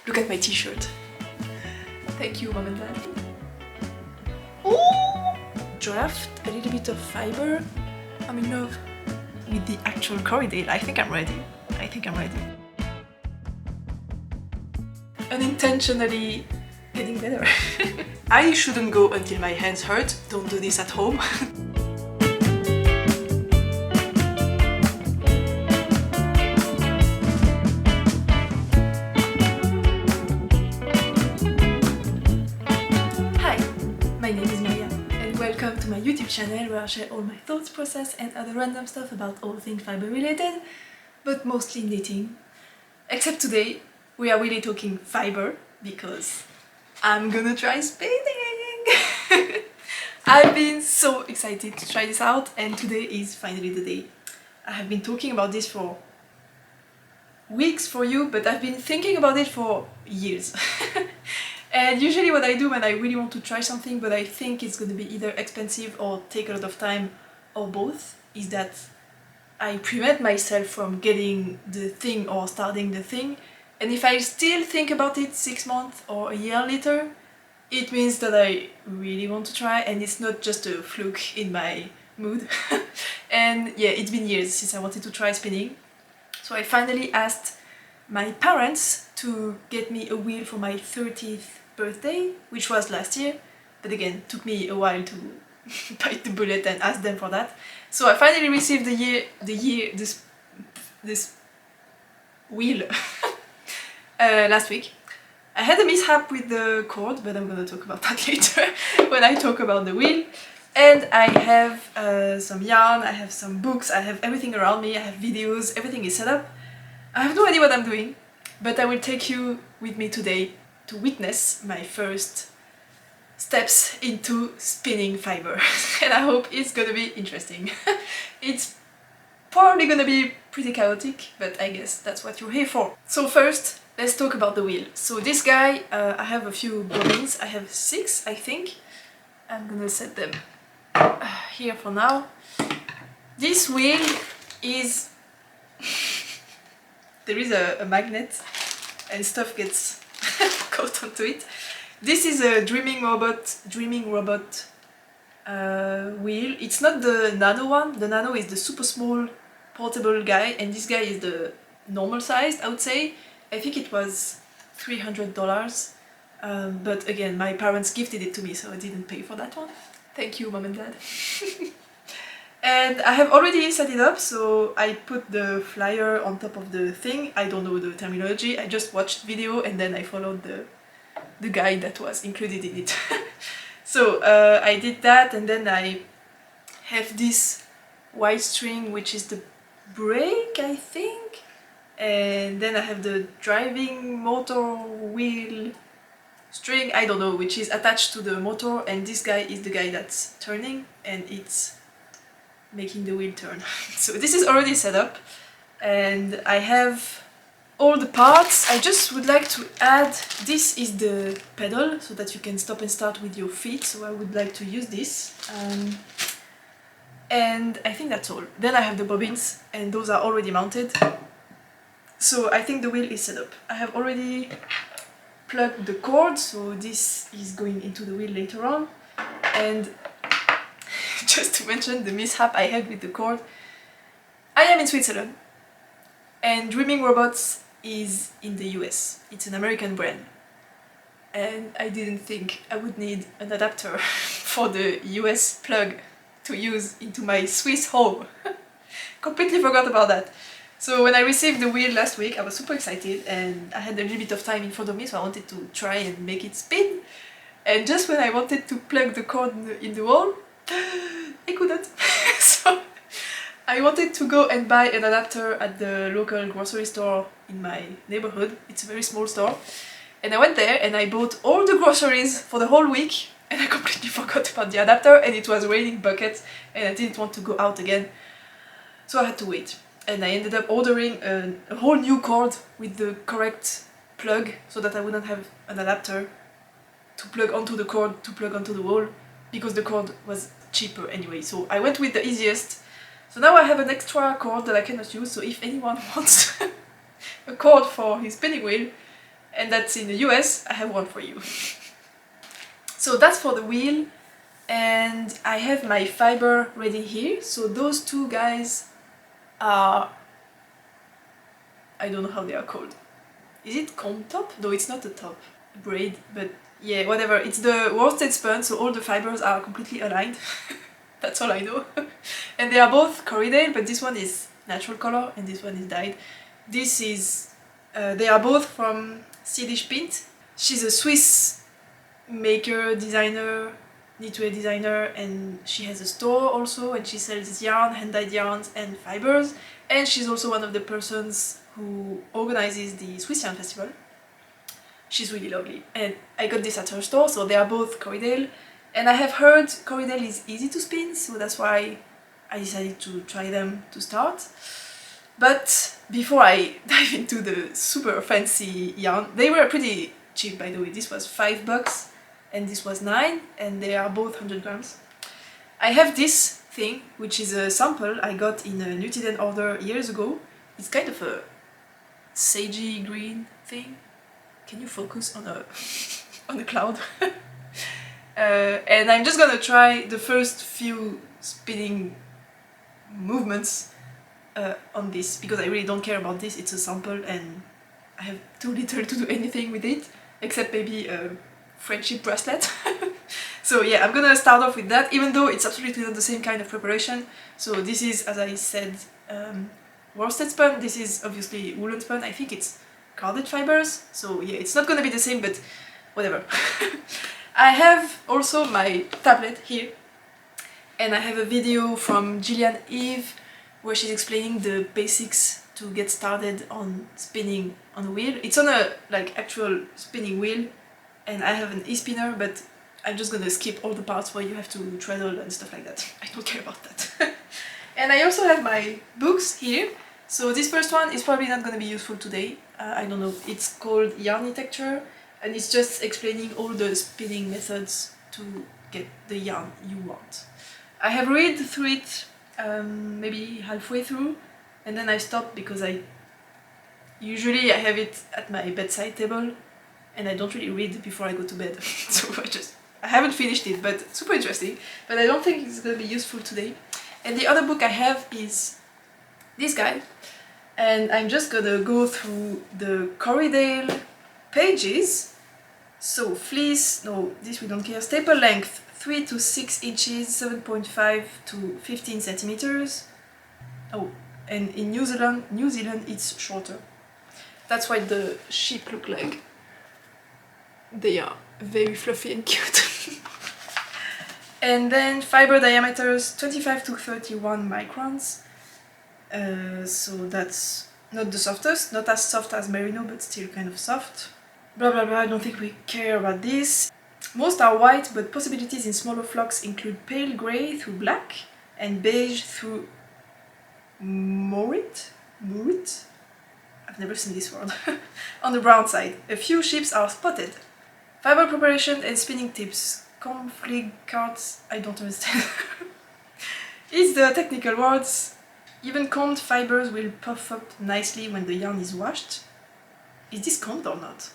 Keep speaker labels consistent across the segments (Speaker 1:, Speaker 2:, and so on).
Speaker 1: Look at my t-shirt. Thank you, Mom and Dad. Ooh! Draft, a little bit of fiber. I'm in love with the actual corridor. I think I'm ready. Unintentionally getting better. I shouldn't go until my hands hurt. Don't do this at home. My name is Maria and welcome to my YouTube channel where I share all my thoughts, process and other random stuff about all things fiber related, but mostly knitting. Except today we are really talking fiber because I'm gonna try spinning! I've been so excited to try this out and today is finally the day. I have been talking about this for weeks for you, but I've been thinking about it for years. And usually what I do when I really want to try something but I think it's going to be either expensive or take a lot of time or both, is that I prevent myself from getting the thing or starting the thing, and if I still think about it 6 months or a year later, it means that I really want to try and it's not just a fluke in my mood. And yeah, it's been years since I wanted to try spinning, so I finally asked my parents to get me a wheel for my 30th birthday, which was last year, but again, took me a while to bite the bullet and ask them for that. So I finally received this wheel last week. I had a mishap with the cord, but I'm gonna talk about that later when I talk about the wheel. And I have some yarn, I have some books, I have everything around me, I have videos, everything is set up. I have no idea what I'm doing, but I will take you with me today to witness my first steps into spinning fiber. And I hope it's gonna be interesting. It's probably gonna be pretty chaotic, but I guess that's what you're here for. So first, let's talk about the wheel. So this guy, I have a few bobbins. I have 6, I think. I'm gonna set them here for now. This wheel is... there is a magnet and stuff gets caught onto it. This is a Dreaming Robot wheel. It's not the nano one. The nano is the super small portable guy, and this guy is the normal size, I would say. I think it was $300, but again, my parents gifted it to me, so I didn't pay for that one. Thank you, Mom and Dad. And I have already set it up, so I put the flyer on top of the thing. I don't know the terminology, I just watched video and then I followed the guide that was included in it. So I did that, and then I have this white string which is the brake, I think, and then I have the driving motor wheel string, I don't know, which is attached to the motor, and this guy is the guy that's turning and it's making the wheel turn. So this is already set up and I have all the parts. I just would like to add, this is the pedal so that you can stop and start with your feet, so I would like to use this. And I think that's all. Then I have the bobbins and those are already mounted. So I think the wheel is set up. I have already plugged the cord, so this is going into the wheel later on. And just to mention the mishap I had with the cord, I am in Switzerland and Dreaming Robots is in the US. It's an American brand and I didn't think I would need an adapter for the US plug to use into my Swiss home. Completely forgot about that. So when I received the wheel last week, I was super excited and I had a little bit of time in front of me, so I wanted to try and make it spin. And just when I wanted to plug the cord in the wall, I couldn't. So I wanted to go and buy an adapter at the local grocery store in my neighborhood. It's a very small store. And I went there and I bought all the groceries for the whole week and I completely forgot about the adapter, and it was raining buckets and I didn't want to go out again. So I had to wait. And I ended up ordering a whole new cord with the correct plug so that I wouldn't have an adapter to plug onto the cord to plug onto the wall, because the cord was cheaper anyway. So I went with the easiest. So now I have an extra cord that I cannot use, so if anyone wants a cord for his spinning wheel and that's in the US, I have one for you. So that's for the wheel, and I have my fiber ready here. So those two guys are, I don't know how they are called. Is it comb top? No, it's not a top. Braid, but yeah, whatever. It's the worsted spun, so all the fibers are completely aligned. That's all I know. And they are both Corriedale, but this one is natural color and this one is dyed. This is, they are both from Swedish Pint. She's a Swiss maker, designer, knitwear designer, and she has a store also, and she sells yarn, hand-dyed yarns and fibers. And she's also one of the persons who organizes the Swiss Yarn Festival. She's really lovely, and I got this at her store, so they are both Corriedale. And I have heard Corriedale is easy to spin, so that's why I decided to try them to start. But before I dive into the super fancy yarn, they were pretty cheap, by the way. This was $5 and this was 9, and they are both 100 grams. I have this thing, which is a sample I got in a Nutiden order years ago. It's kind of a sagey green thing. Can you focus on a on a cloud? And I'm just gonna try the first few spinning movements on this, because I really don't care about this. It's a sample and I have too little to do anything with it, except maybe a friendship bracelet. So yeah, I'm gonna start off with that, even though it's absolutely not the same kind of preparation. So this is, as I said, worsted spun. This is obviously woolen spun. I think it's carded fibers, so yeah, it's not gonna be the same, but whatever. I have also my tablet here, and I have a video from Gillian Eve where she's explaining the basics to get started on spinning on a wheel. It's on a actual spinning wheel, and I have an e-spinner, but I'm just gonna skip all the parts where you have to treadle and stuff like that. I don't care about that. And I also have my books here. So this first one is probably not gonna be useful today. I don't know. It's called Yarn Architecture, and it's just explaining all the spinning methods to get the yarn you want. I have read through it maybe halfway through, and then I stopped because usually I have it at my bedside table, and I don't really read before I go to bed. So I haven't finished it, but super interesting. But I don't think it's gonna be useful today. And the other book I have is this guy, and I'm just gonna go through the Corriedale pages. So fleece, no, this we don't care. Staple length 3 to 6 inches, 7.5 to 15 centimeters. Oh, and in New Zealand it's shorter. That's why the sheep look like. They are very fluffy and cute. And then fiber diameters 25 to 31 microns. So that's not the softest, not as soft as merino, but still kind of soft. Blah blah blah, I don't think we care about this. Most are white, but possibilities in smaller flocks include pale grey through black and beige through Murit? I've never seen this word. On the brown side. A few ships are spotted. Fiber preparation and spinning tips. Conflict cards, I don't understand. It's the technical words. Even combed fibers will puff up nicely when the yarn is washed. Is this combed or not?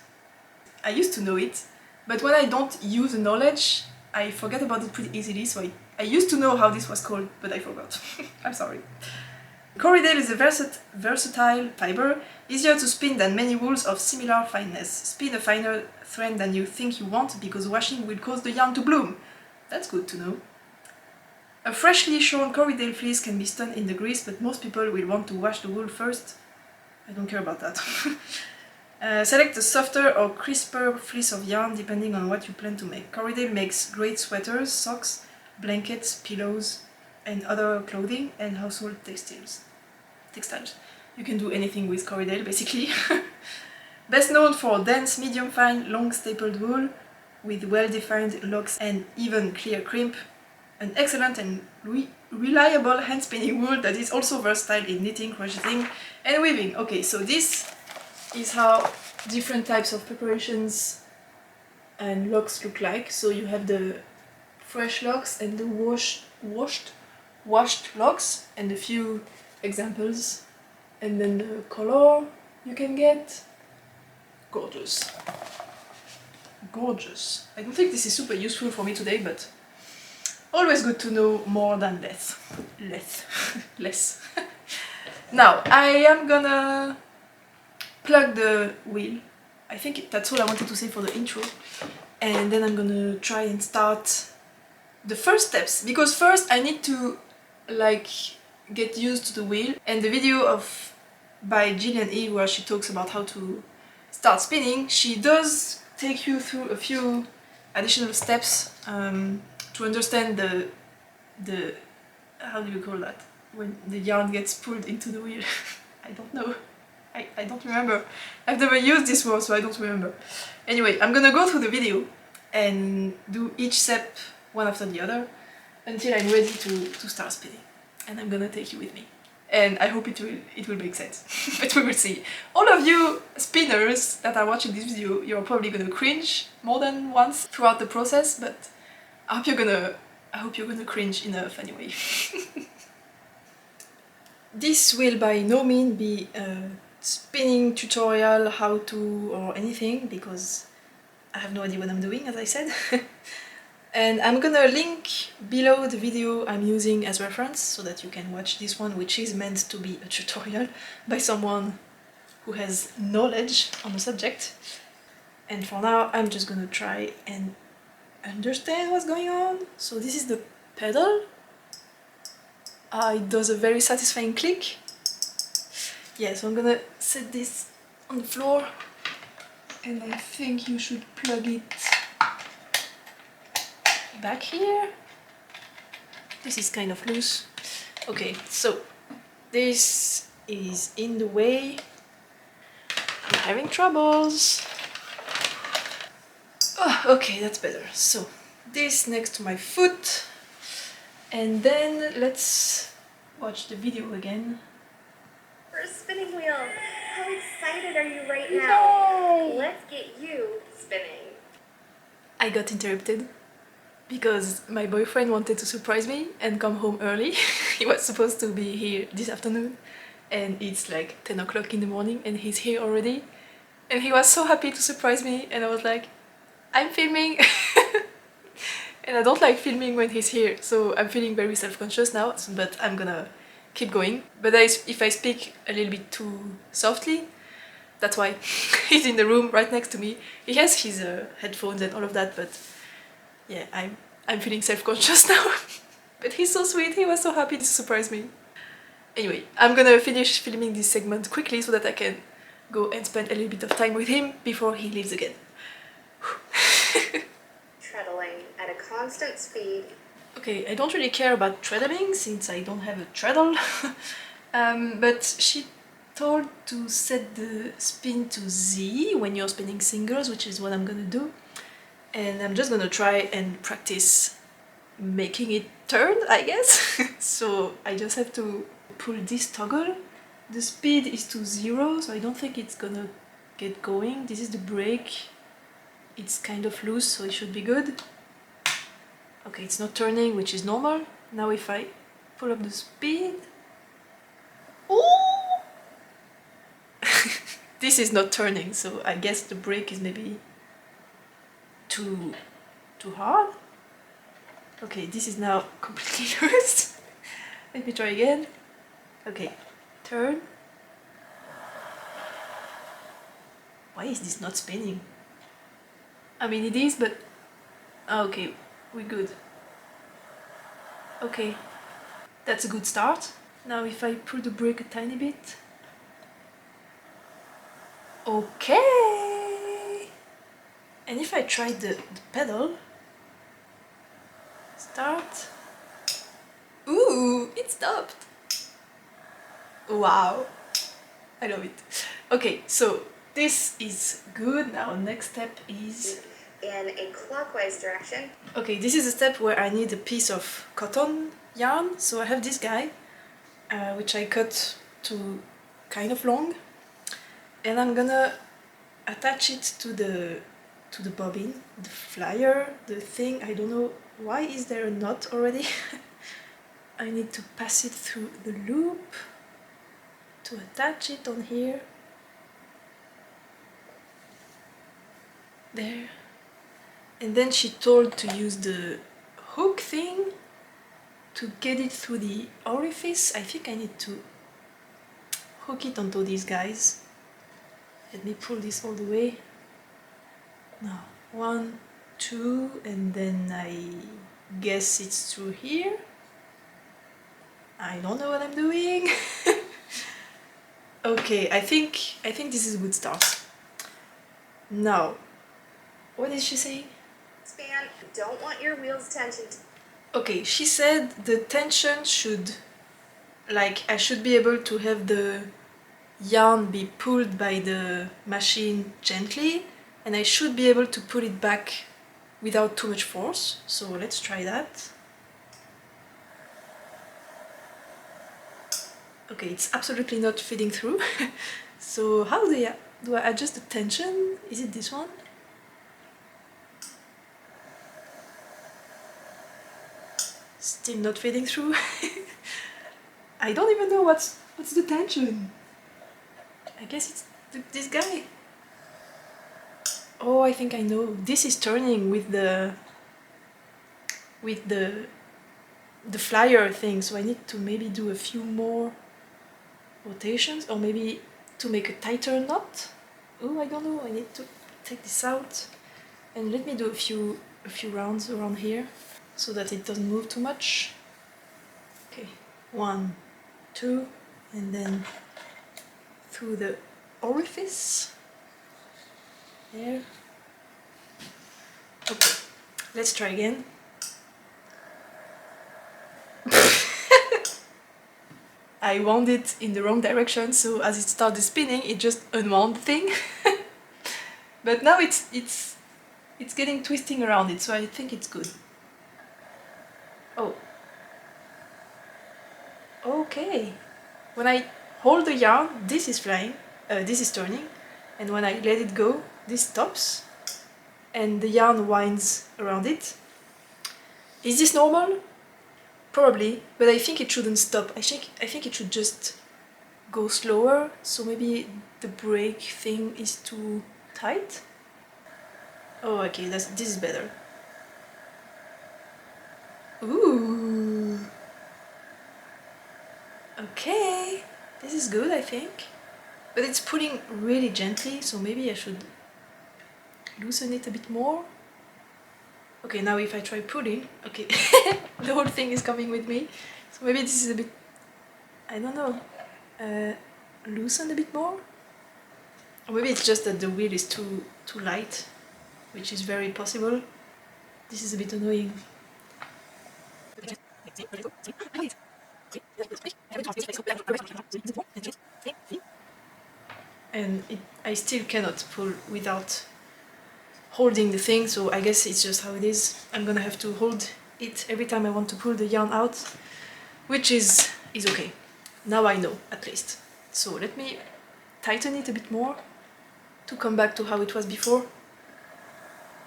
Speaker 1: I used to know it, but when I don't use the knowledge, I forget about it pretty easily, so I used to know how this was called, but I forgot. I'm sorry. Corriedale is a versatile fiber, easier to spin than many wools of similar fineness. Spin a finer thread than you think you want, because washing will cause the yarn to bloom. That's good to know. A freshly shorn Corriedale fleece can be spun in the grease, but most people will want to wash the wool first. I don't care about that. Select a softer or crisper fleece of yarn depending on what you plan to make. Corriedale makes great sweaters, socks, blankets, pillows, and other clothing and household textiles. You can do anything with Corriedale, basically. Best known for dense, medium-fine, long stapled wool with well-defined locks and even clear crimp. An excellent and reliable hand-spinning wool that is also versatile in knitting, crocheting, and weaving. Okay, so this is how different types of preparations and locks look like. So you have the fresh locks and the washed locks, and a few examples, and then the color you can get. gorgeous. Gorgeous. I don't think this is super useful for me today, but always good to know more than less. Less. Now, I am gonna plug the wheel. I think that's all I wanted to say for the intro. And then I'm gonna try and start the first steps, because first I need to like get used to the wheel. And the video of by Gillian E, where she talks about how to start spinning, she does take you through a few additional steps to understand the how do you call that, when the yarn gets pulled into the wheel. I don't know. I don't remember. I've never used this word, so I don't remember. Anyway, I'm gonna go through the video and do each step one after the other until I'm ready to start spinning. And I'm gonna take you with me. And I hope it will make sense. But we will see. All of you spinners that are watching this video, you're probably gonna cringe more than once throughout the process, but I hope you're gonna cringe enough anyway. This will by no means be a spinning tutorial, how to, or anything, because I have no idea what I'm doing, as I said. And I'm gonna link below the video I'm using as reference, so that you can watch this one, which is meant to be a tutorial by someone who has knowledge on the subject. And for now, I'm just gonna try and understand what's going on. So this is the pedal. It does a very satisfying click. Yeah, so I'm gonna set this on the floor, and I think you should plug it back here. This is kind of loose. Okay, so this is in the way. I'm having troubles. Oh, okay, that's better. So this next to my foot, and then let's watch the video again.
Speaker 2: For a spinning wheel. How excited are you right now?
Speaker 1: Yay!
Speaker 2: Let's get you spinning.
Speaker 1: I got interrupted because my boyfriend wanted to surprise me and come home early. He was supposed to be here this afternoon, and it's like 10 o'clock in the morning and he's here already. And he was so happy to surprise me, and I was like, I'm filming! And I don't like filming when he's here, so I'm feeling very self-conscious now, but I'm gonna keep going. But if I speak a little bit too softly, that's why. He's in the room right next to me. He has his headphones and all of that, but yeah, I'm feeling self-conscious now. But he's so sweet, he was so happy to surprise me. Anyway, I'm gonna finish filming this segment quickly so that I can go and spend a little bit of time with him before he leaves again.
Speaker 2: Treadling at a constant speed.
Speaker 1: Okay, I don't really care about treadling since I don't have a treadle. But she told to set the spin to Z when you're spinning singles, which is what I'm gonna do. And I'm just gonna try and practice making it turn, I guess. So I just have to pull this toggle. The speed is to 0, so I don't think it's gonna get going. This is the brake. It's kind of loose, so it should be good. Okay, it's not turning, which is normal. Now if I pull up the speed... Ooh! This is not turning, so I guess the brake is maybe too hard. Okay, this is now completely loose. Let me try again. Okay, turn. Why is this not spinning? I mean it is, but... Okay, we're good. Okay, that's a good start. Now if I pull the brake a tiny bit... Okay! And if I try the pedal... Start... Ooh, it stopped! Wow! I love it. Okay, so this is good. Now next step is...
Speaker 2: In a clockwise direction.
Speaker 1: Okay, this is a step where I need a piece of cotton yarn. So I have this guy, which I cut to kind of long. And I'm gonna attach it to the bobbin, the flyer, the thing. I don't know why is there a knot already. I need to pass it through the loop to attach it on here. there. And then she told to use the hook thing to get it through the orifice. I think I need to hook it onto these guys. Let me pull this all the way. Now, 1, 2, and then I guess it's through here. I don't know what I'm doing. Okay, I think this is a good start. Now, what is she saying?
Speaker 2: Span, don't want your wheels tension to...
Speaker 1: Okay, she said the tension should, like, I should be able to have the yarn be pulled by the machine gently, and I should be able to pull it back without too much force. So let's try that. Okay, it's absolutely not feeding through. So how do I adjust the tension? Is it this one? Still not feeding through. I don't even know what's the tension. I guess it's this guy. Oh, I think I know. This is turning with the flyer thing, so I need to maybe do a few more rotations, or maybe to make a tighter knot. Oh, I don't know. I need to take this out, and let me do a few rounds around here so that it doesn't move too much. Okay, 1, 2, and then through the orifice there. Okay, let's try again. I wound it in the wrong direction, so as it started spinning, it just unwound the thing. But now it's getting twisting around it, so I think it's good. Oh. Okay. When I hold the yarn, this is flying, this is turning, and when I let it go, this stops, and the yarn winds around it. Is this normal? Probably, but I think it shouldn't stop. I think it should just go slower, so maybe the brake thing is too tight. Oh, okay, this is better. Ooh. Okay, this is good, I think. But it's pulling really gently, so maybe I should loosen it a bit more. Okay, now if I try pulling, okay, the whole thing is coming with me. So maybe this is a bit, I don't know, loosen a bit more? Or maybe it's just that the wheel is too light, which is very possible. This is a bit annoying. And I still cannot pull without holding the thing, so I guess it's just how it is. I'm gonna have to hold it every time I want to pull the yarn out, which is okay. Now I know, at least. So let me tighten it a bit more to come back to how it was before.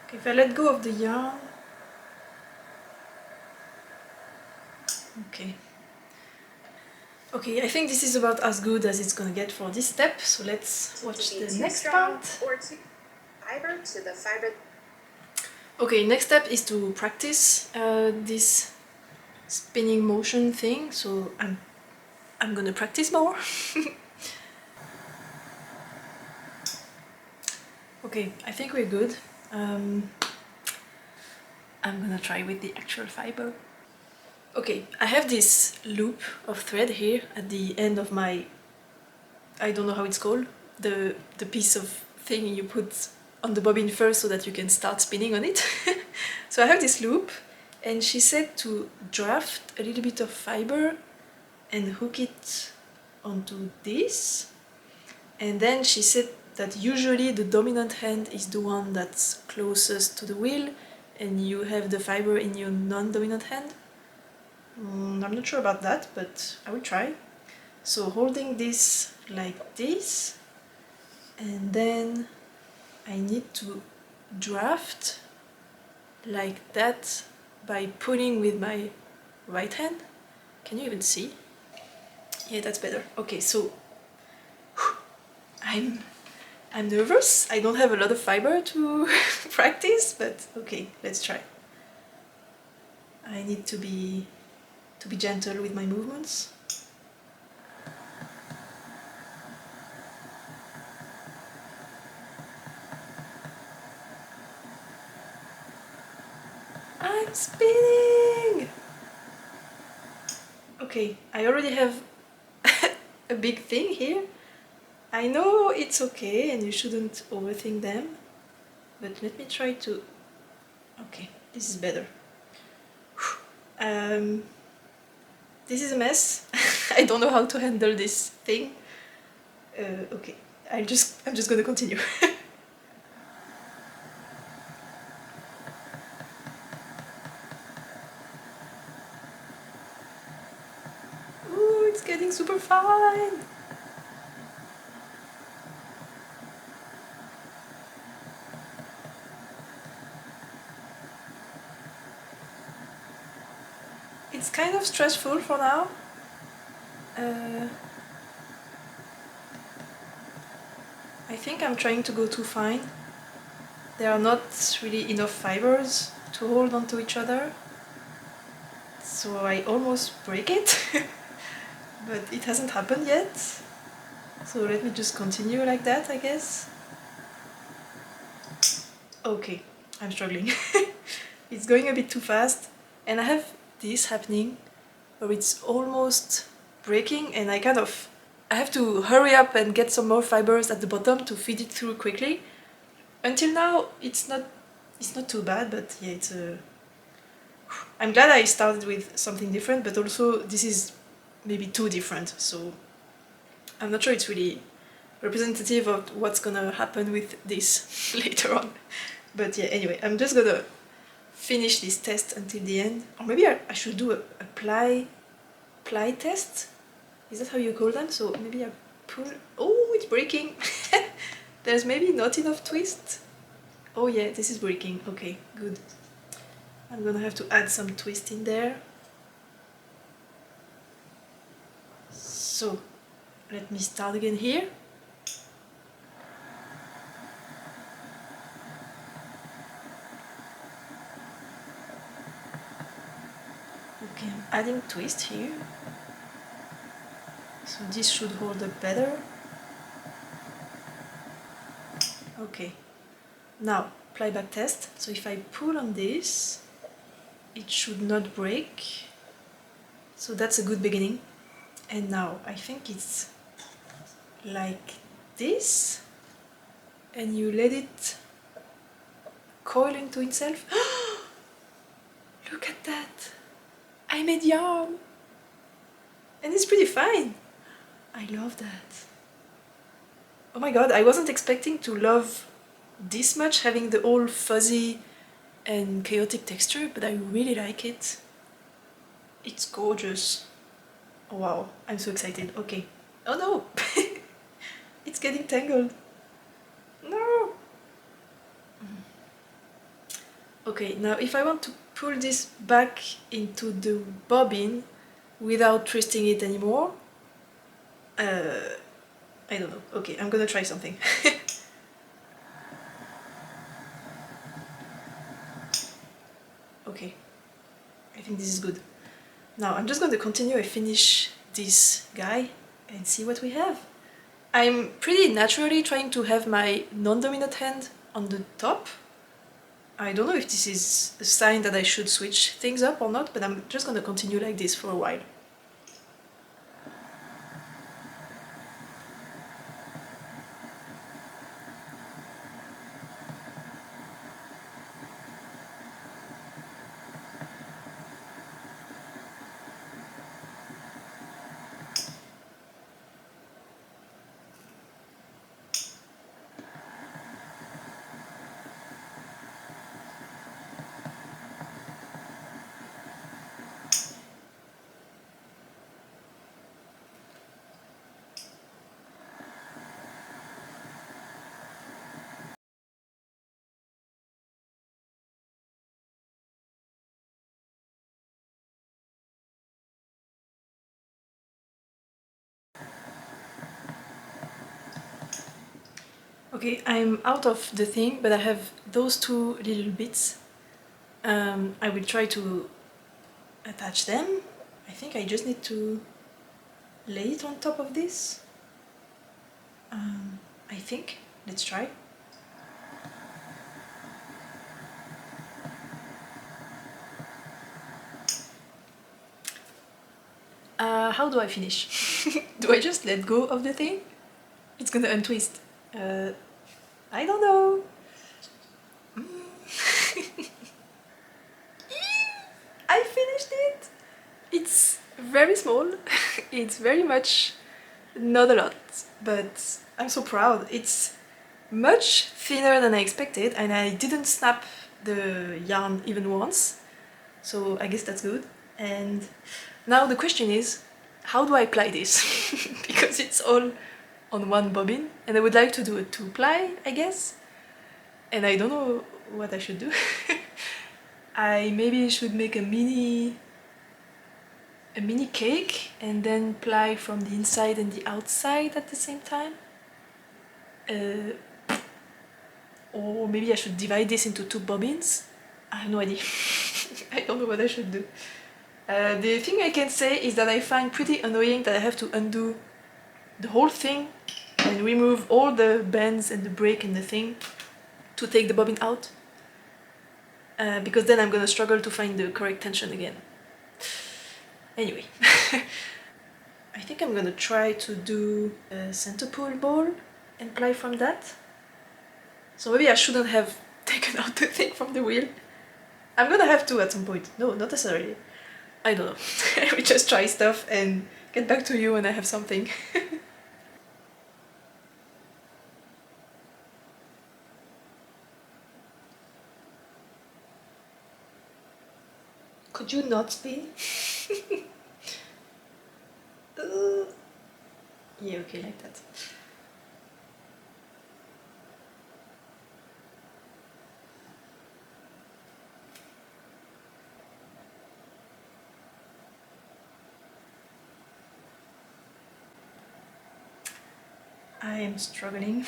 Speaker 1: Okay, if I let go of the yarn... Okay. Okay, I think this is about as good as it's gonna get for this step, so let's watch the next part.
Speaker 2: Or too fiber to the fiber.
Speaker 1: Okay, next step is to practice this spinning motion thing, so I'm gonna practice more. Okay, I think we're good. I'm gonna try with the actual fiber. Okay, I have this loop of thread here at the end of my, I don't know how it's called, the piece of thing you put on the bobbin first so that you can start spinning on it. So I have this loop, and she said to draft a little bit of fiber and hook it onto this. And then she said that usually the dominant hand is the one that's closest to the wheel, and you have the fiber in your non-dominant hand. I'm not sure about that, but I will try. So holding this like this, and then I need to draft like that by pulling with my right hand. Can you even see? Yeah, that's better. Okay, so I'm I'm nervous. I don't have a lot of fiber to practice, but okay, let's try. I need to be gentle with my movements. I'm spinning! Okay, I already have a big thing here. I know it's okay and you shouldn't overthink them, but let me try to... Okay, this is better. This is a mess. I don't know how to handle this thing. Okay, I'm just gonna continue. Ooh, it's getting super fine. It's kind of stressful for now. I think I'm trying to go too fine. There are not really enough fibers to hold onto each other. So I almost break it, but it hasn't happened yet. So let me just continue like that, I guess. Okay, I'm struggling. It's going a bit too fast, and I have this happening where it's almost breaking, and I have to hurry up and get some more fibers at the bottom to feed it through quickly. Until now, it's not too bad, but yeah, I'm glad I started with something different, but also this is maybe too different, so I'm not sure it's really representative of what's gonna happen with this later on. But yeah, anyway, I'm just gonna finish this test until the end. Or maybe I should do a ply test? Is that how you call them? So maybe I pull... Oh, it's breaking! There's maybe not enough twist. Oh yeah, this is breaking. Okay, good. I'm gonna have to add some twist in there. So, let me start again here. Okay, I'm adding twist here. So this should hold up better. Okay, now ply back test. So if I pull on this, it should not break. So that's a good beginning. And now I think it's like this, and you let it coil into itself. Look at that! I made yarn! And it's pretty fine! I love that. Oh my god, I wasn't expecting to love this much, having the all fuzzy and chaotic texture, but I really like it. It's gorgeous. Oh wow, I'm so excited. Okay. Oh no! It's getting tangled. No! Okay, now if I want to pull this back into the bobbin without twisting it anymore, I don't know. Okay, I'm gonna try something. Okay, I think this is good. Now I'm just gonna continue and finish this guy and see what we have. I'm pretty naturally trying to have my non-dominant hand on the top. I don't know if this is a sign that I should switch things up or not, but I'm just gonna continue like this for a while. Okay, I'm out of the thing, but I have those two little bits. I will try to attach them. I think I just need to lay it on top of this. I think. Let's try. How do I finish? Do I just let go of the thing? It's gonna untwist. I don't know. I finished it! It's very small. It's very much not a lot, but I'm so proud. It's much thinner than I expected, and I didn't snap the yarn even once, so I guess that's good. And now the question is, how do I apply this? Because it's all on one bobbin, and I would like to do a 2-ply, I guess, and I don't know what I should do. I maybe should make a mini cake and then ply from the inside and the outside at the same time. Or maybe I should divide this into 2 bobbins. I have no idea. I don't know what I should do. The thing I can say is that I find pretty annoying that I have to undo the whole thing and remove all the bends and the break and the thing to take the bobbin out. Because then I'm gonna struggle to find the correct tension again. Anyway. I think I'm gonna try to do a center pull ball and ply from that. So maybe I shouldn't have taken out the thing from the wheel. I'm gonna have to at some point. No, not necessarily. I don't know. I will just try stuff and get back to you when I have something. Could you not spin? Yeah, okay, like that. I am struggling.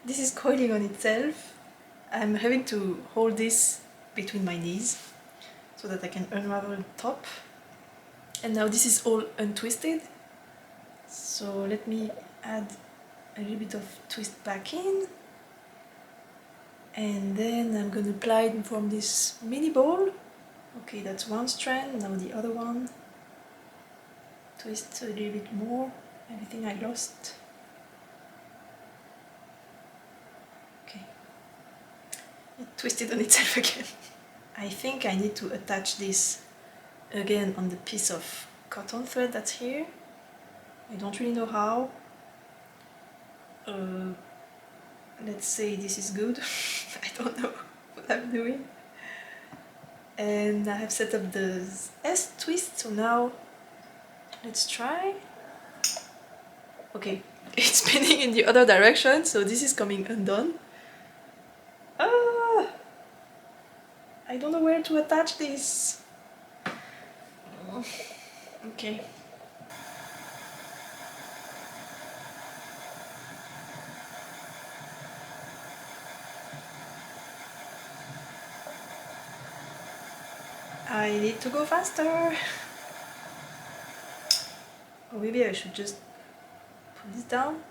Speaker 1: This is coiling on itself. I'm having to hold this between my knees so that I can unravel the top. And now this is all untwisted. So let me add a little bit of twist back in. And then I'm gonna apply it from this mini ball. Okay, that's one strand, now the other one. Twist a little bit more, everything I lost. Okay, it twisted on itself again. I think I need to attach this again on the piece of cotton thread that's here. I don't really know how. Let's say this is good. I don't know what I'm doing. And I have set up the S twist, so now let's try. Okay, it's spinning in the other direction, so this is coming undone. Ah! I don't know where to attach this. Okay. I need to go faster. Or maybe I should just put this down.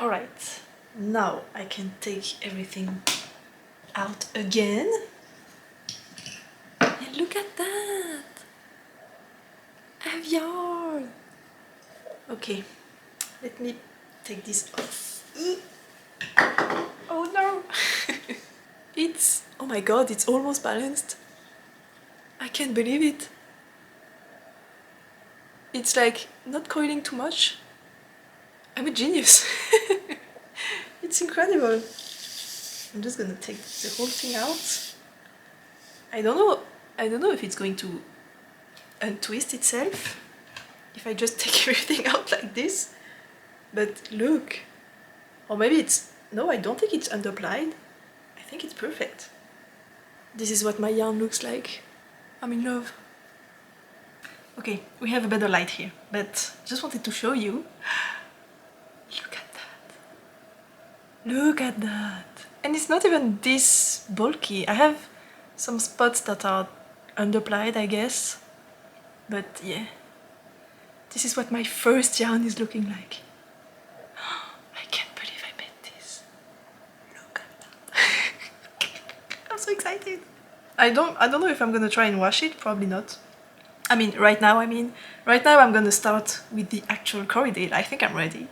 Speaker 1: Alright, now I can take everything out again. And look at that! I have yarn! Okay, let me take this off. Oh no! It's... oh my god, it's almost balanced. I can't believe it. It's like not coiling too much. I'm a genius. It's incredible. I'm just gonna take the whole thing out. I don't know if it's going to untwist itself if I just take everything out like this. But look. Or maybe it's... no, I don't think it's underplied. I think it's perfect. This is what my yarn looks like. I'm in love. Okay, we have a better light here, but just wanted to show you. Look at that. Look at that. And it's not even this bulky. I have some spots that are underplied, I guess. But yeah, this is what my first yarn is looking like. I can't believe I made this. Look at that. I'm so excited. I don't know if I'm gonna try and wash it, probably not. Right now I'm gonna start with the actual corridor. I think I'm ready.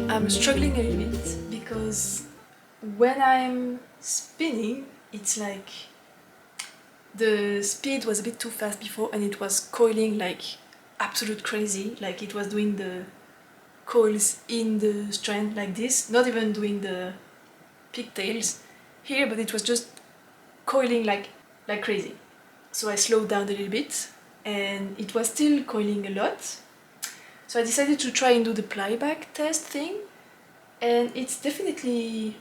Speaker 1: I'm struggling a little bit because when I'm spinning, it's like the speed was a bit too fast before and it was coiling like absolute crazy, like it was doing the coils in the strand like this, not even doing the pigtails here, but it was just coiling like crazy. So I slowed down a little bit and it was still coiling a lot. So I decided to try and do the plyback test thing, and it's definitely,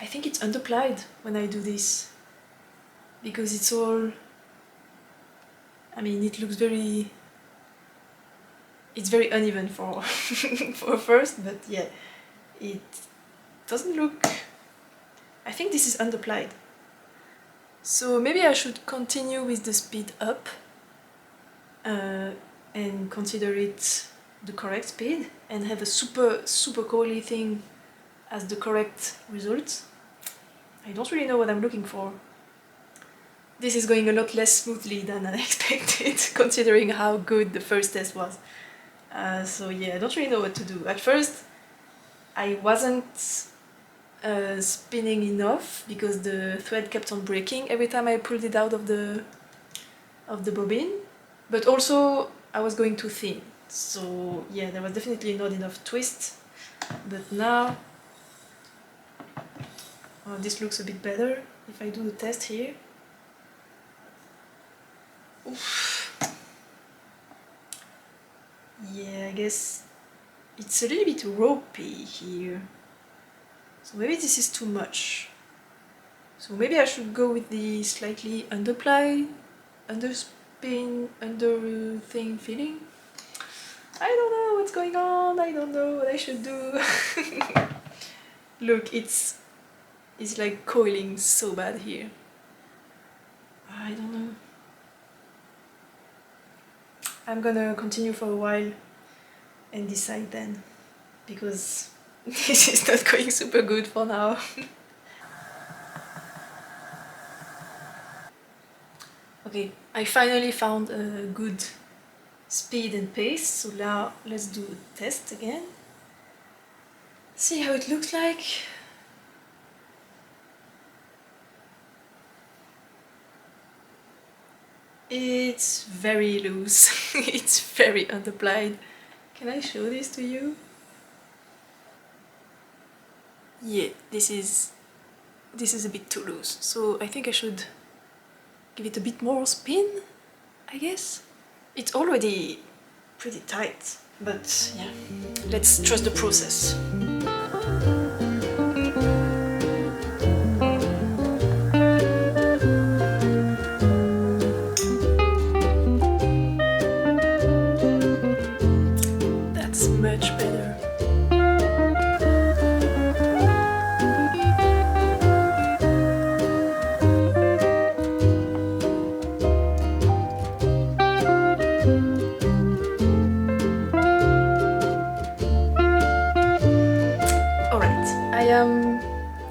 Speaker 1: I think it's underplied when I do this, because it's all, it looks very, it's very uneven for for first, but yeah, it doesn't look, I think this is underplied. So maybe I should continue with the speed up and consider it the correct speed and have a super coily thing as the correct result. I don't really know what I'm looking for. This is going a lot less smoothly than I expected, considering how good the first test was. So yeah, I don't really know what to do. At first, I wasn't spinning enough because the thread kept on breaking every time I pulled it out of the bobbin, but also I was going too thin. So yeah, there was definitely not enough twist. But now, this looks a bit better if I do the test here. Oof. Yeah, I guess it's a little bit ropey here. So maybe this is too much. So maybe I should go with the slightly underply, underspin, under thing feeling. I don't know what's going on, I don't know what I should do. Look, it's like coiling so bad here. I don't know. I'm gonna continue for a while and decide then. because this is not going super good for now. Okay, I finally found a good speed and pace, so now let's do a test again. See how it looks like. It's very loose. It's very underplied. Can I show this to you? Yeah, this is a bit too loose, so I think I should give it a bit more spin, I guess. It's already pretty tight, but yeah, let's trust the process. That's much better.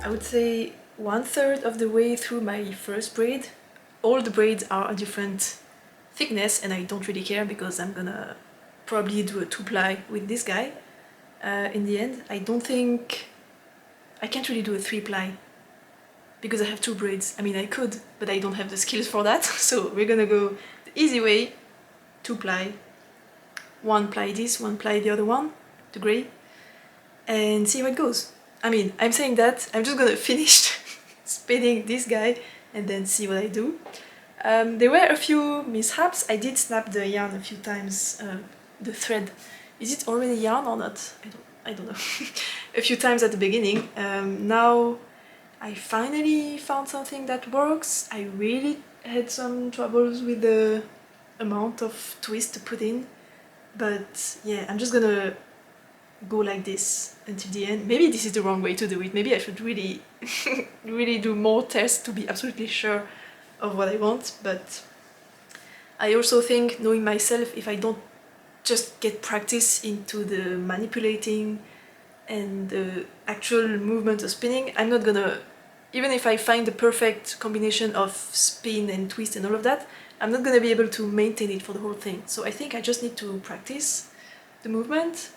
Speaker 1: I would say 1/3 of the way through my first braid. All the braids are a different thickness and I don't really care because I'm gonna probably do a 2-ply with this guy in the end. I don't think I can't really do a 3-ply because I have 2 braids. I mean I could, but I don't have the skills for that. So we're gonna go the easy way, 2-ply. 1 ply this, 1 ply the other one, the grey, and see how it goes. I mean, I'm saying that, I'm just gonna finish spinning this guy and then see what I do. There were a few mishaps. I did snap the yarn a few times, the thread. Is it already yarn or not? I don't know. A few times at the beginning. Now I finally found something that works. I really had some troubles with the amount of twist to put in. But yeah, I'm just gonna go like this until the end. Maybe this is the wrong way to do it. Maybe I should really, really do more tests to be absolutely sure of what I want. But I also think, knowing myself, if I don't just get practice into the manipulating and the actual movement of spinning, I'm not gonna, even if I find the perfect combination of spin and twist and all of that, I'm not gonna be able to maintain it for the whole thing. So I think I just need to practice the movement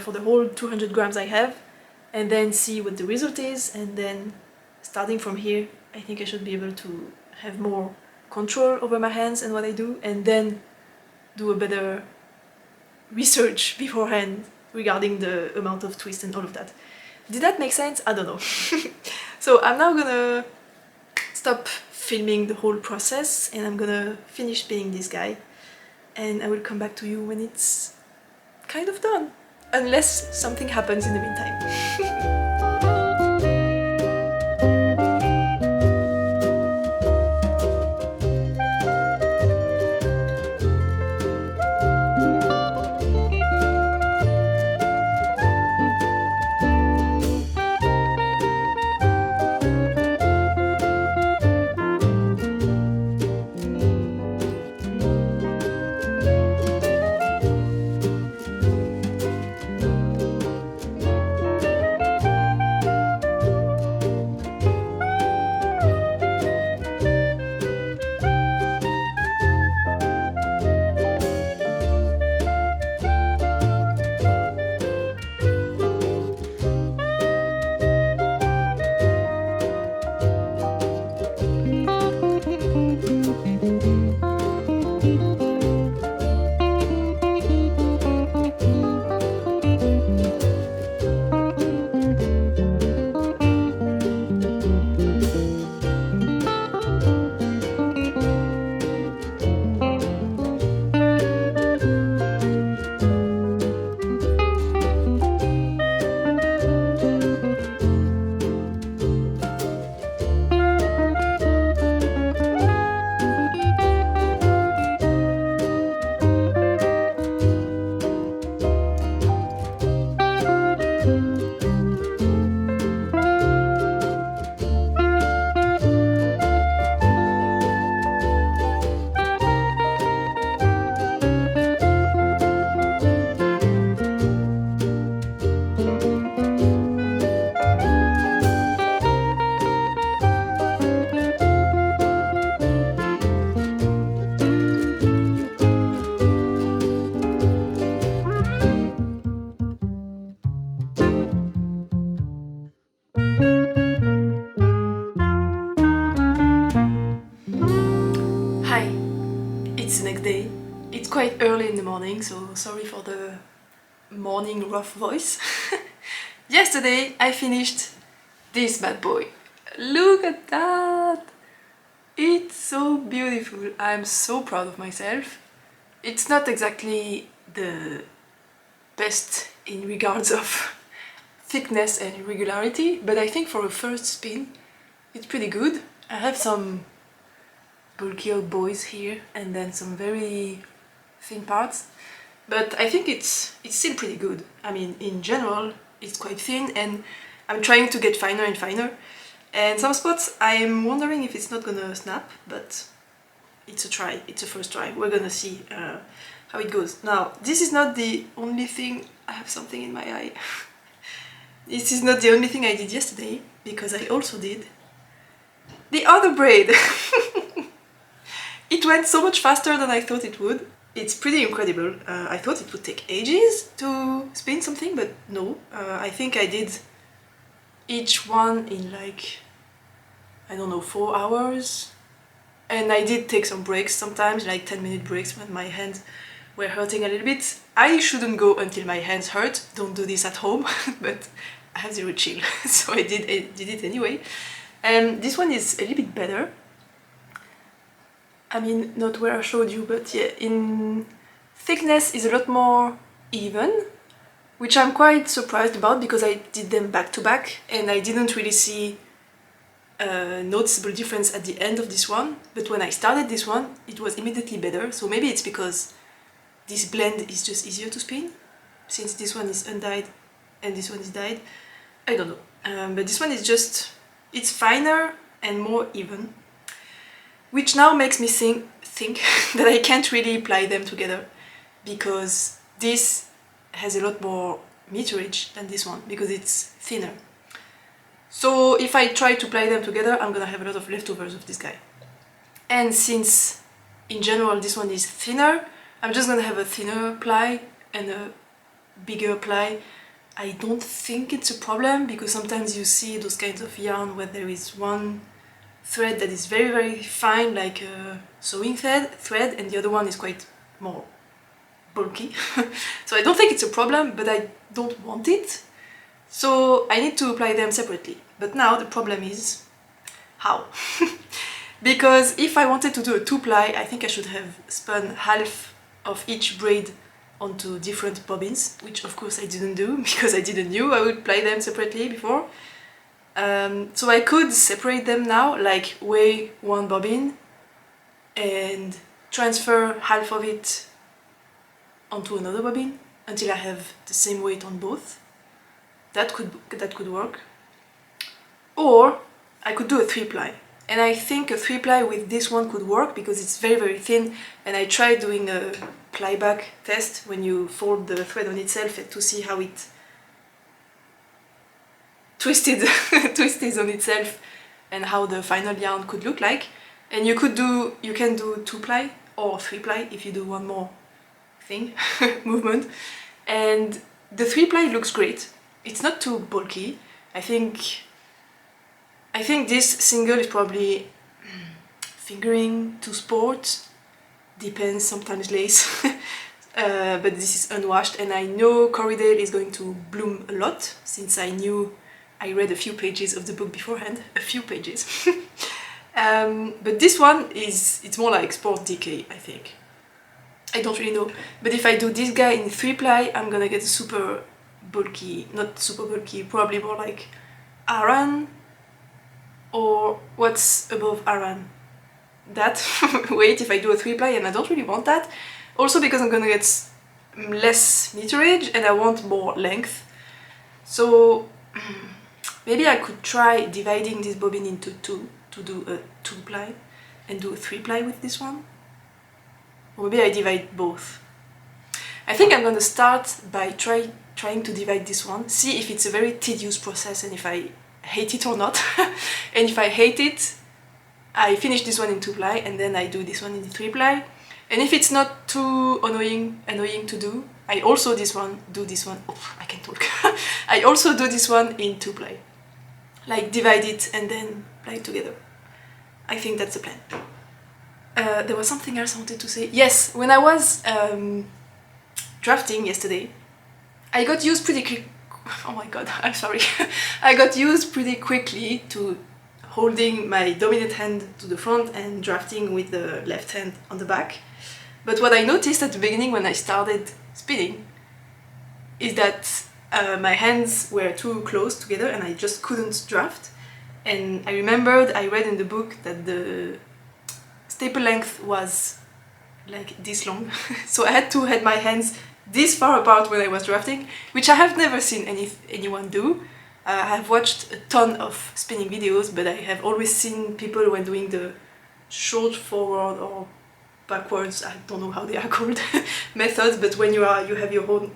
Speaker 1: for the whole 200 grams I have, and then see what the result is, and then starting from here, I think I should be able to have more control over my hands and what I do, and then do a better research beforehand regarding the amount of twist and all of that. Did that make sense? I don't know. So I'm now gonna stop filming the whole process and I'm gonna finish spinning this guy, and I will come back to you when it's kind of done, unless something happens in the meantime. Hi, it's the next day. It's quite early in the morning, so sorry for the morning rough voice. Yesterday I finished this bad boy. Look at that! It's so beautiful. I'm so proud of myself. It's not exactly the best in regards of thickness and regularity, but I think for a first spin it's pretty good. I have some bulkier boys here and then some very thin parts, but I think it's still pretty good. I mean, in general it's quite thin and I'm trying to get finer and finer, and some spots I'm wondering if it's not gonna snap, but it's a try, it's a first try. We're gonna see how it goes. Now, this is not the only thing. I have something in my eye. This is not the only thing I did yesterday, because I also did the other braid. It went so much faster than I thought it would. It's pretty incredible. I thought it would take ages to spin something, but no. I think I did each one in like, I don't know, 4 hours. And I did take some breaks sometimes, like 10-minute breaks when my hands were hurting a little bit. I shouldn't go until my hands hurt. Don't do this at home, but I have zero chill, so I did it anyway. And this one is a little bit better. I mean, not where I showed you, but yeah, in thickness is a lot more even, which I'm quite surprised about because I did them back to back and I didn't really see a noticeable difference at the end of this one. But when I started this one, it was immediately better. So maybe it's because this blend is just easier to spin, since this one is undyed and this one is dyed. I don't know, but this one is just, it's finer and more even, which now makes me think that I can't really apply them together, because this has a lot more meterage than this one, because it's thinner. So if I try to apply them together, I'm gonna have a lot of leftovers of this guy. And since in general this one is thinner, I'm just gonna have a thinner ply and a bigger ply. I don't think it's a problem, because sometimes you see those kinds of yarn where there is one thread that is very, very fine, like a sewing thread, and the other one is quite more bulky. So I don't think it's a problem, but I don't want it. So I need to apply them separately. But now the problem is how? Because if I wanted to do a 2-ply, I think I should have spun half of each braid onto different bobbins, which of course I didn't do because I didn't know I would ply them separately before. So I could separate them now, like weigh one bobbin and transfer half of it onto another bobbin until I have the same weight on both. That could work. Or I could do a 3-ply. And I think a 3-ply with this one could work because it's very, very thin, and I tried doing a ply back test when you fold the thread on itself to see how it twisted on itself and how the final yarn could look like. And you can do 2-ply or 3-ply if you do one more thing, movement. And the 3-ply looks great. It's not too bulky. I think this single is probably fingering to sport, depends, sometimes lace. But this is unwashed, and I know Corriedale is going to bloom a lot, since I read a few pages of the book beforehand, a few pages. But this one it's more like sport decay, I think. I don't really know, but if I do this guy in 3-ply, I'm gonna get super bulky, not super bulky, probably more like Aran, or what's above Aran? That weight if I do a 3-ply, and I don't really want that. Also because I'm gonna get less meterage and I want more length. So maybe I could try dividing this bobbin into 2 to do a 2-ply and do a 3-ply with this one. Or maybe I divide both. I think I'm gonna start by trying to divide this one, see if it's a very tedious process and if I hate it or not. And if I hate it, I finish this one in 2-ply and then I do this one in 3-ply. And if it's not too annoying to do, I also do this one, oh, I can talk. I also do this one in 2-ply. like divide it and then apply it together. I think that's the plan. There was something else I wanted to say. Yes, when I was drafting yesterday, I got used pretty quick. Oh my god, I'm sorry. I got used pretty quickly to holding my dominant hand to the front and drafting with the left hand on the back. But what I noticed at the beginning when I started spinning is that my hands were too close together and I just couldn't draft. And I remembered I read in the book that the staple length was like this long. So I had to have my hands this far apart when I was drafting, which I have never seen anyone do. I have watched a ton of spinning videos, but I have always seen people when doing the short forward or backwards, I don't know how they are called, methods, but when you have your own,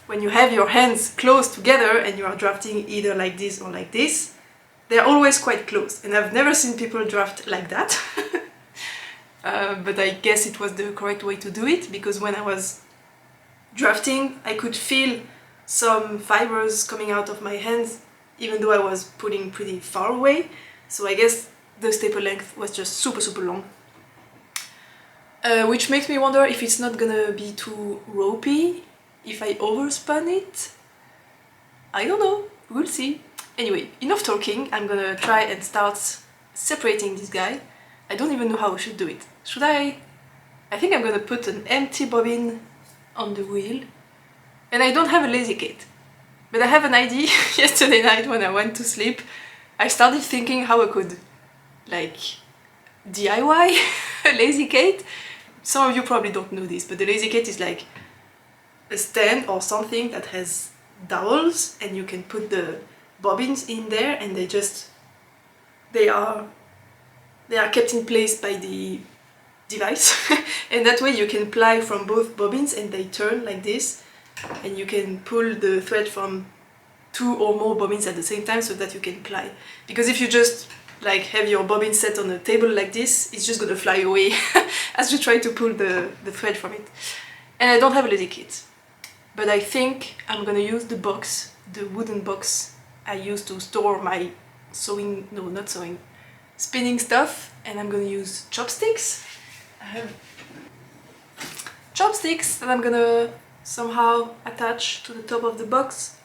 Speaker 1: when you have your hands close together and you are drafting either like this or like this, they're always quite close, and I've never seen people draft like that. But I guess it was the correct way to do it, because when I was drafting I could feel some fibers coming out of my hands even though I was putting pretty far away, so I guess the staple length was just super long. Which makes me wonder if it's not gonna be too ropey if I overspun it. I don't know, we'll see. Anyway, enough talking, I'm gonna try and start separating this guy. I don't even know how I should do it. Should I? I think I'm gonna put an empty bobbin on the wheel. And I don't have a lazy kit. But I have an idea. Yesterday night when I went to sleep, I started thinking how I could, like, DIY a lazy kit. Some of you probably don't know this, but the lazy kit is like a stand or something that has dowels, and you can put the bobbins in there, and they are kept in place by the device. And that way you can ply from both bobbins and they turn like this, and you can pull the thread from 2 or more bobbins at the same time so that you can ply. Because if you just like have your bobbin set on a table like this, it's just gonna fly away as you try to pull the thread from it. And I don't have a lazy kit, but I think I'm gonna use the box, the wooden box I used to store my spinning stuff, and I'm gonna use chopsticks. I have chopsticks that I'm gonna somehow attach to the top of the box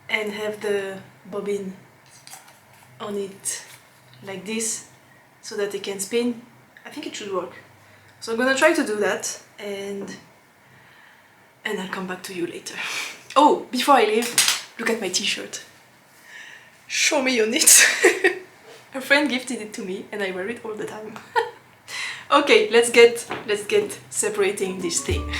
Speaker 1: and have the bobbin on it like this so that it can spin. I think it should work. So I'm gonna try to do that, and I'll come back to you later. Oh, before I leave, look at my t-shirt. Show me your knits. A friend gifted it to me and I wear it all the time. Okay, let's get separating this thing.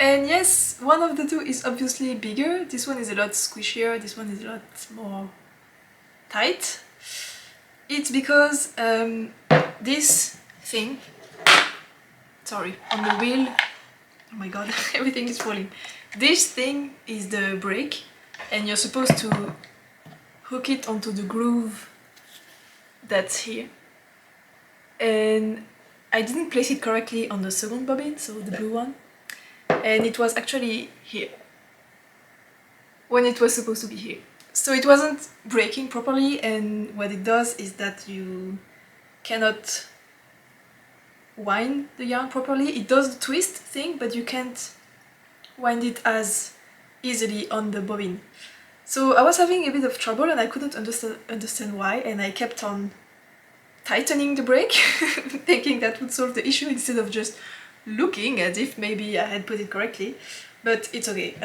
Speaker 1: And yes, one of the two is obviously bigger. This one is a lot squishier, this one is a lot more tight. It's because this thing, sorry, on the wheel, oh my god, everything is falling. This thing is the brake, and you're supposed to hook it onto the groove that's here. And I didn't place it correctly on the second bobbin, so the blue one, and it was actually here when it was supposed to be here. So it wasn't braking properly, and what it does is that you cannot wind the yarn properly. It does the twist thing, but you can't wind it as easily on the bobbin. So I was having a bit of trouble and I couldn't understand why, and I kept on tightening the brake thinking that would solve the issue instead of just looking as if maybe I had put it correctly. But it's okay.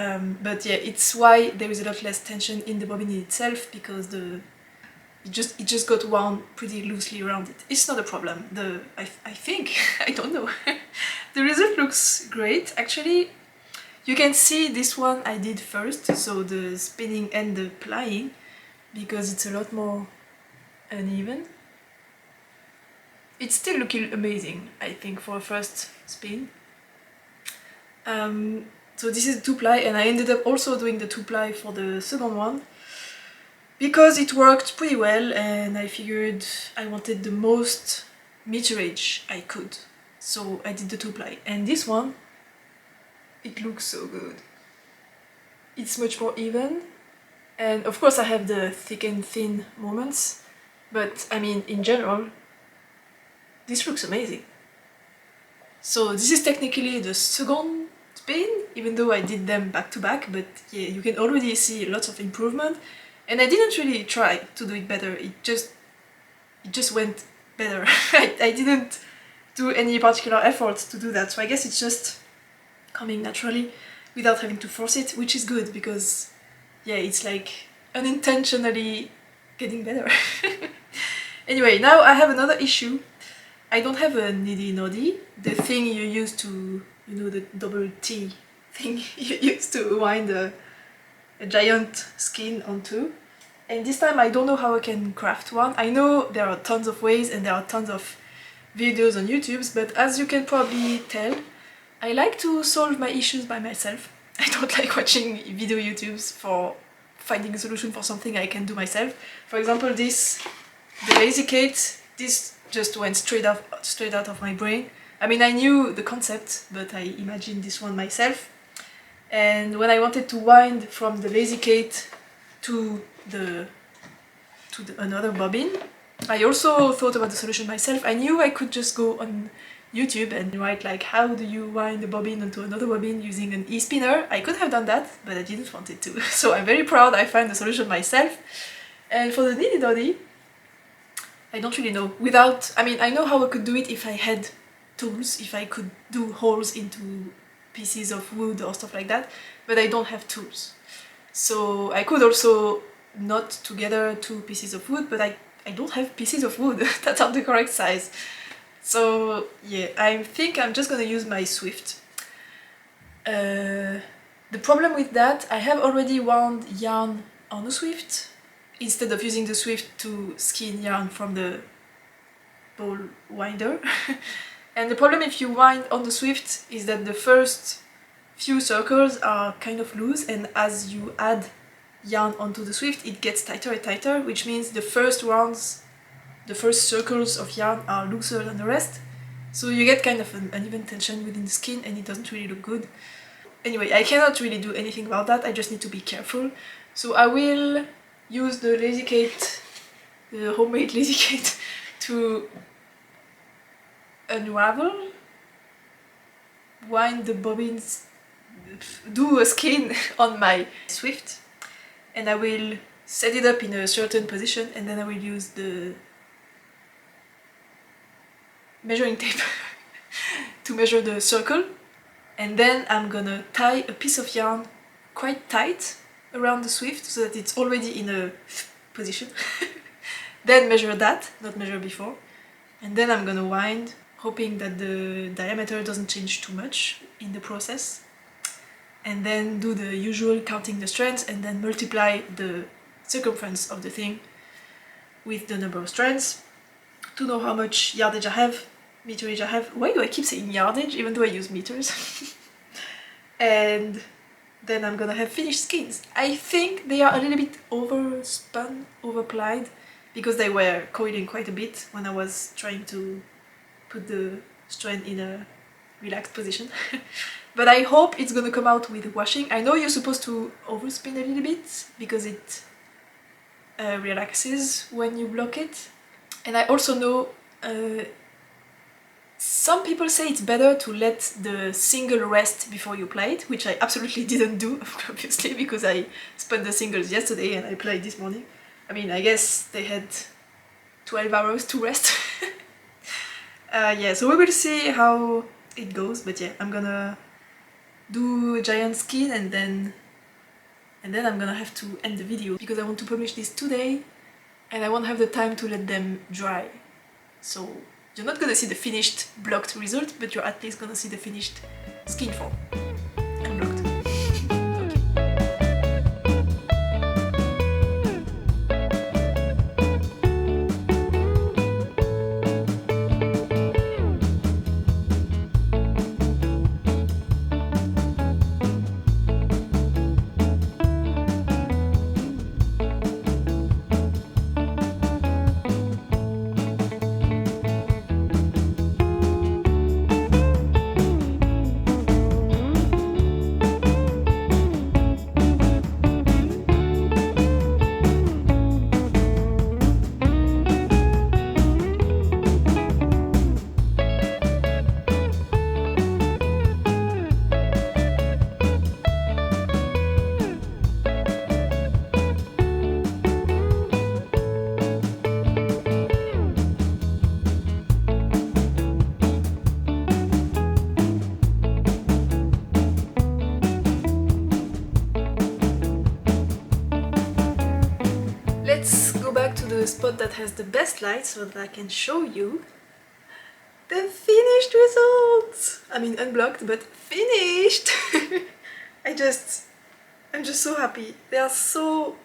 Speaker 1: But yeah, it's why there is a lot less tension in the bobbin itself, because it just got wound pretty loosely around it. It's not a problem. I think I don't know. The result looks great. Actually, you can see this one I did first, so the spinning and the plying, because it's a lot more uneven. It's still looking amazing, I think, for a first spin. So this is 2-ply, and I ended up also doing the 2-ply for the second one because it worked pretty well, and I figured I wanted the most meterage I could. So I did the 2-ply, and this one, it looks so good. It's much more even, and of course I have the thick and thin moments, but I mean, in general, this looks amazing. So this is technically the second spin, even though I did them back to back, but yeah, you can already see lots of improvement. And I didn't really try to do it better, it just went better. I didn't do any particular effort to do that, so I guess it's just coming naturally without having to force it, which is good because yeah, it's like unintentionally getting better. Anyway, now I have another issue. I don't have a niddy noddy, the thing you use to, you know, the double T thing you use to wind a giant skein onto. And this time I don't know how I can craft one. I know there are tons of ways and there are tons of videos on YouTube, but as you can probably tell, I like to solve my issues by myself. I don't like watching video YouTubes for finding a solution for something I can do myself. For example, the lazy Kate, this just went straight out of my brain. I mean, I knew the concept, but I imagined this one myself. And when I wanted to wind from the lazy Kate to another bobbin, I also thought about the solution myself. I knew I could just go on YouTube and write like, how do you wind a bobbin onto another bobbin using an e-spinner? I could have done that, but I didn't want it to. So I'm very proud I found the solution myself. And for the niddy doddy, I don't really know. I mean, I know how I could do it if I had tools, if I could do holes into pieces of wood or stuff like that, but I don't have tools. So I could also knot together 2 pieces of wood, but I don't have pieces of wood that are the correct size. So yeah, I think I'm just gonna use my Swift. The problem with that, I have already wound yarn on a Swift, instead of using the Swift to skein yarn from the ball winder. And the problem if you wind on the Swift is that the first few circles are kind of loose, and as you add yarn onto the Swift it gets tighter and tighter, which means the first circles of yarn are looser than the rest. So you get kind of an uneven tension within the skein and it doesn't really look good. Anyway, I cannot really do anything about that, I just need to be careful. So I will use the lazy Kate, the homemade lazy Kate, to unravel, wind the bobbins, do a skein on my Swift, and I will set it up in a certain position, and then I will use the measuring tape to measure the circle, and then I'm gonna tie a piece of yarn quite tight around the Swift so that it's already in a position. Then measure that, not measure before, and then I'm gonna wind, hoping that the diameter doesn't change too much in the process. and then do the usual counting the strands and then multiply the circumference of the thing with the number of strands to know how much yardage I have, meterage I have. Why do I keep saying yardage even though I use meters? And then I'm gonna have finished skins. I think they are a little bit overspun, overplied, because they were coiling quite a bit when I was trying to put the strand in a relaxed position. But I hope it's gonna come out with washing. I know you're supposed to overspin a little bit because it relaxes when you block it. And I also know some people say it's better to let the single rest before you play it, which I absolutely didn't do, obviously, because I spun the singles yesterday and I played this morning. I mean, I guess they had 12 hours to rest. Yeah, so we will see how it goes, but yeah, I'm gonna do a giant skin and then I'm gonna have to end the video because I want to publish this today and I won't have the time to let them dry. So you're not gonna see the finished blocked result, but you're at least gonna see the finished skin form and blocked. Let's go back to the spot that has the best light so that I can show you the finished results! I mean unblocked, but finished! I'm just so happy. They are so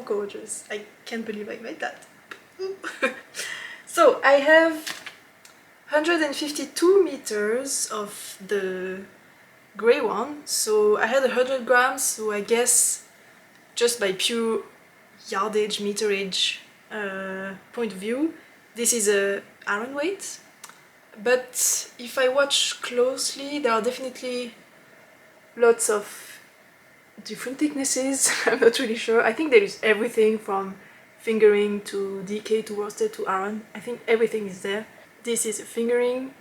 Speaker 1: gorgeous. I can't believe I made that. So I have 152 meters of the grey one. So I had 100 grams, so I guess just by pure yardage, meterage point of view, this is a iron weight. But if I watch closely, there are definitely lots of different thicknesses. I'm not really sure. I think there is everything from fingering to DK to worsted to iron. I think everything is there. This is a fingering,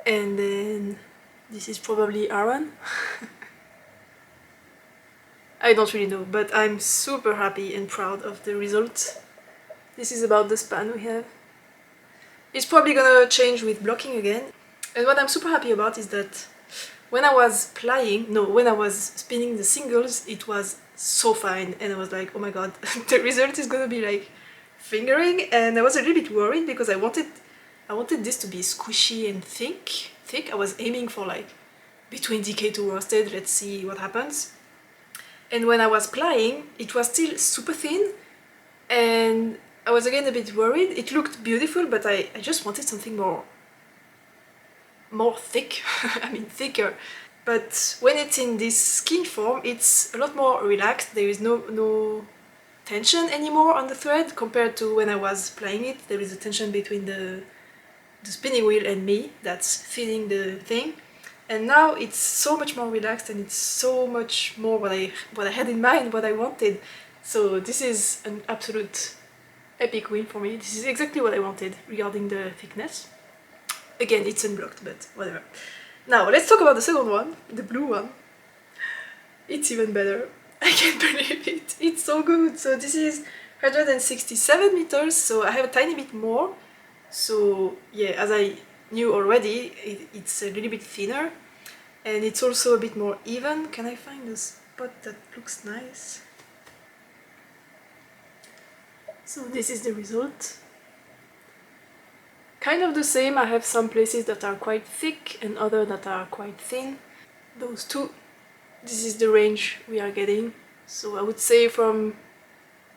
Speaker 1: and then this is probably iron. I don't really know, but I'm super happy and proud of the result. This is about the span we have. It's probably gonna change with blocking again. And what I'm super happy about is that when I was spinning the singles, it was so fine, and I was like, oh my god, the result is gonna be like fingering, and I was a little bit worried because I wanted this to be squishy and thick. I was aiming for like between DK to worsted, let's see what happens. And when I was plying, it was still super thin, and I was again a bit worried. It looked beautiful, but I just wanted something more thick, I mean thicker. But when it's in this skin form, it's a lot more relaxed. There is no tension anymore on the thread compared to when I was plying it. There is a tension between the spinning wheel and me that's feeding the thing. And now it's so much more relaxed, and it's so much more what I had in mind, what I wanted. So this is an absolute epic win for me. This is exactly what I wanted regarding the thickness. Again, it's unblocked, but whatever. Now let's talk about the second one, the blue one. It's even better. I can't believe it. It's so good. So this is 167 meters, so I have a tiny bit more. So yeah, as I knew already, it's a little bit thinner, and it's also a bit more even. Can I find a spot that looks nice? So this is the result. Kind of the same. I have some places that are quite thick and other that are quite thin. Those two this is the range we are getting. So I would say from,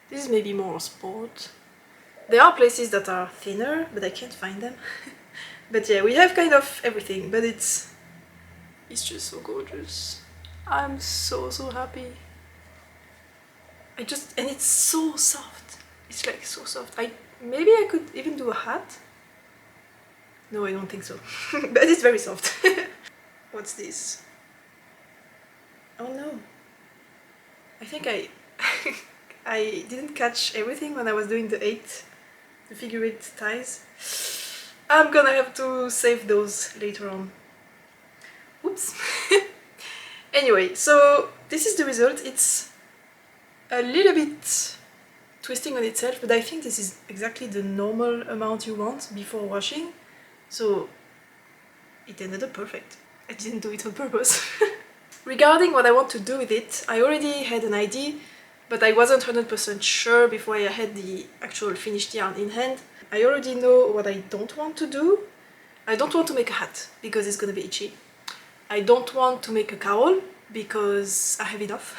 Speaker 1: this is maybe more sport. There are places that are thinner, but I can't find them. But yeah, we have kind of everything, but it's just so gorgeous. I'm so happy. And it's so soft. It's like so soft. Maybe I could even do a hat. No, I don't think so. But it's very soft. What's this? Oh no. I think I didn't catch everything when I was doing the figure 8 ties. I'm gonna have to save those later on. Oops. Anyway, so this is the result. It's a little bit twisting on itself, but I think this is exactly the normal amount you want before washing. So it ended up perfect. I didn't do it on purpose. Regarding what I want to do with it, I already had an idea, but I wasn't 100% sure before I had the actual finished yarn in hand. I already know what I don't want to do. I don't want to make a hat, because it's gonna be itchy. I don't want to make a cowl, because I have enough.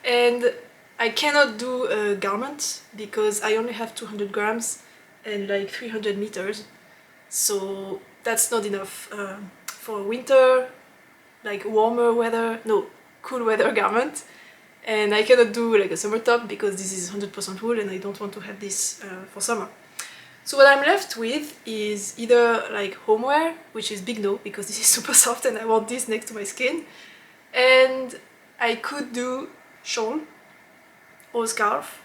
Speaker 1: And I cannot do a garment, because I only have 200 grams and like 300 meters. So that's not enough for winter, like warmer weather, no, cool weather garment. And I cannot do like a summer top because this is 100% wool and I don't want to have this for summer. So what I'm left with is either like homeware, which is big no because this is super soft and I want this next to my skin. And I could do shawl or scarf,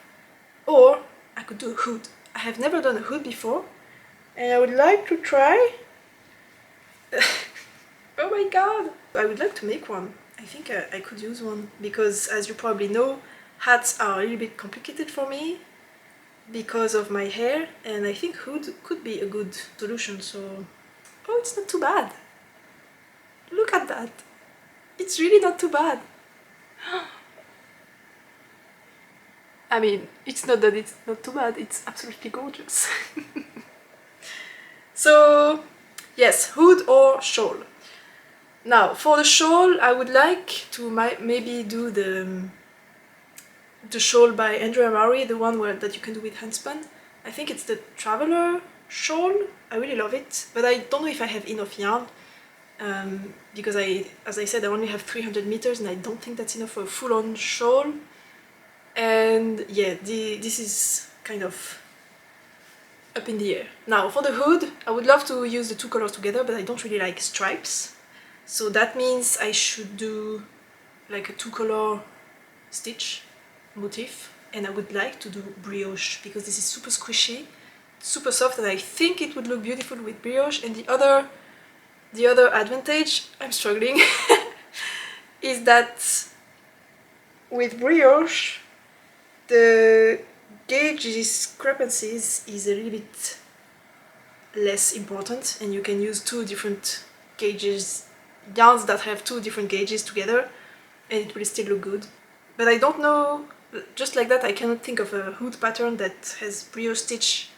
Speaker 1: or I could do a hood. I have never done a hood before and I would like to try. Oh my god! I would like to make one. I think I could use one because, as you probably know, hats are a little bit complicated for me because of my hair, and I think hood could be a good solution. So, oh, it's not too bad. Look at that. It's really not too bad. I mean, it's not that it's not too bad, it's absolutely gorgeous. So, yes, hood or shawl. Now, for the shawl, I would like to maybe do the shawl by Andrea Maury, the one that you can do with handspun. I think it's the Traveler shawl. I really love it, but I don't know if I have enough yarn because as I said, I only have 300 meters and I don't think that's enough for a full-on shawl. And yeah, this is kind of up in the air. Now, for the hood, I would love to use the two colors together, but I don't really like stripes. So that means I should do like a two-color stitch motif, and I would like to do brioche because this is super squishy, super soft, and I think it would look beautiful with brioche. And the other advantage, I'm struggling, is that with brioche the gauge discrepancies is a little bit less important and you can use two different gauges, yarns that have two different gauges together, and it will still look good. But I don't know, just like that I cannot think of a hood pattern that has brioche stitch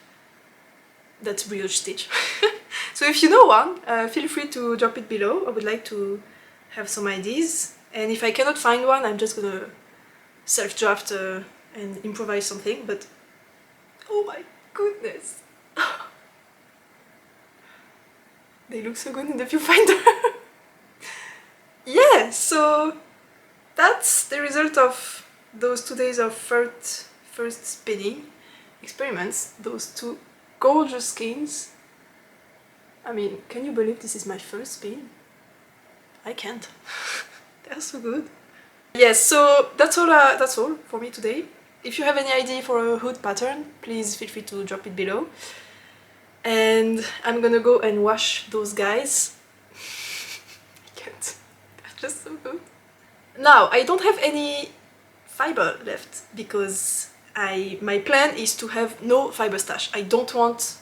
Speaker 1: that's brioche stitch. So if you know one, feel free to drop it below. I would like to have some ideas, and if I cannot find one I'm just gonna self-draft and improvise something. But oh my goodness, they look so good in the viewfinder. Yeah, so that's the result of those 2 days of first spinning experiments, those two gorgeous skeins. I mean, can you believe this is my first spin? I can't. They're so good. Yes, so that's all for me today. If you have any idea for a hood pattern, please feel free to drop it below. And I'm gonna go and wash those guys. I can't. They're just so good. Now, I don't have any fiber left because my plan is to have no fiber stash. I don't want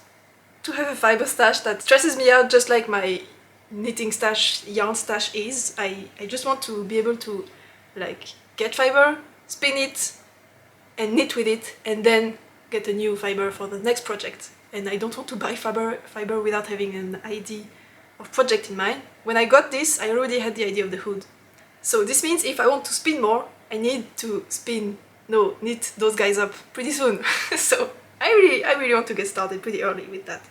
Speaker 1: to have a fiber stash that stresses me out just like my knitting stash, yarn stash is. I just want to be able to like get fiber, spin it and knit with it, and then get a new fiber for the next project. And I don't want to buy fiber without having an idea of project in mind. When I got this, I already had the idea of the hood. So this means if I want to spin more, I need to knit those guys up pretty soon. So I really want to get started pretty early with that.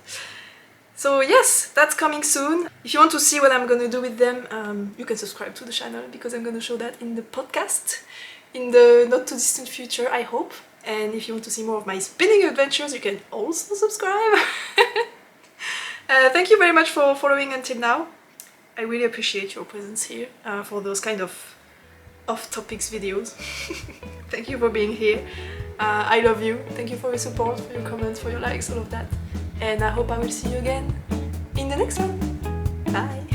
Speaker 1: So yes, that's coming soon. If you want to see what I'm gonna do with them, you can subscribe to the channel because I'm gonna show that in the podcast in the not too distant future, I hope. And if you want to see more of my spinning adventures, you can also subscribe. Thank you very much for following until now. I really appreciate your presence here for those kind of off-topics videos. Thank you for being here. I love you. Thank you for your support, for your comments, for your likes, all of that. And I hope I will see you again in the next one. Bye!